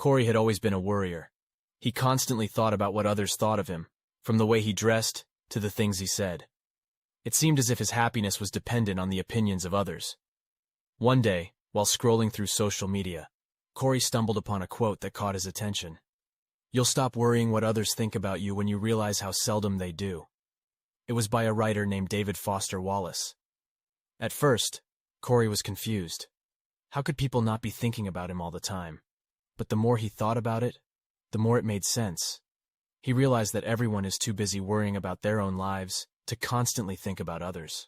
Corey had always been a worrier. He constantly thought about what others thought of him, from the way he dressed to the things he said. It seemed as if his happiness was dependent on the opinions of others. One day, while scrolling through social media, Corey stumbled upon a quote that caught his attention. "You'll stop worrying what others think about you when you realize how seldom they do." It was by a writer named David Foster Wallace. At first, Corey was confused. How could people not be thinking about him all the time? But the more he thought about it, the more it made sense. He realized that everyone is too busy worrying about their own lives to constantly think about others.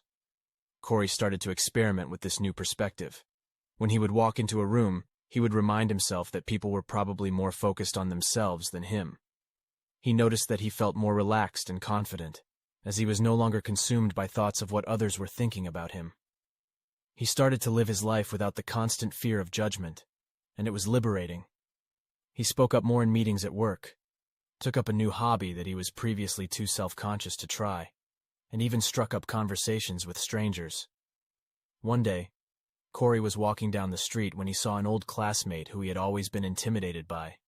Corey started to experiment with this new perspective. When he would walk into a room, he would remind himself that people were probably more focused on themselves than him. He noticed that he felt more relaxed and confident, as he was no longer consumed by thoughts of what others were thinking about him. He started to live his life without the constant fear of judgment, and it was liberating. He spoke up more in meetings at work, took up a new hobby that he was previously too self-conscious to try, and even struck up conversations with strangers. One day, Corey was walking down the street when he saw an old classmate who he had always been intimidated by.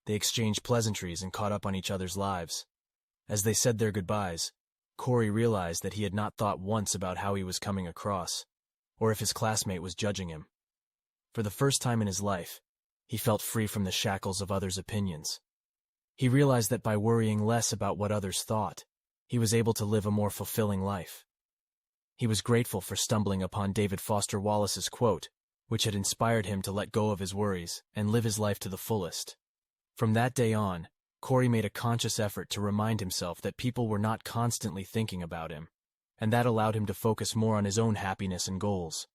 They exchanged pleasantries and caught up on each other's lives. As they said their goodbyes, Corey realized that he had not thought once about how he was coming across, or if his classmate was judging him. For the first time in his life, he felt free from the shackles of others' opinions. He realized that by worrying less about what others thought, he was able to live a more fulfilling life. He was grateful for stumbling upon David Foster Wallace's quote, which had inspired him to let go of his worries and live his life to the fullest. From that day on, Corey made a conscious effort to remind himself that people were not constantly thinking about him, and that allowed him to focus more on his own happiness and goals.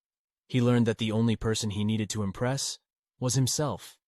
He learned that the only person he needed to impress was himself.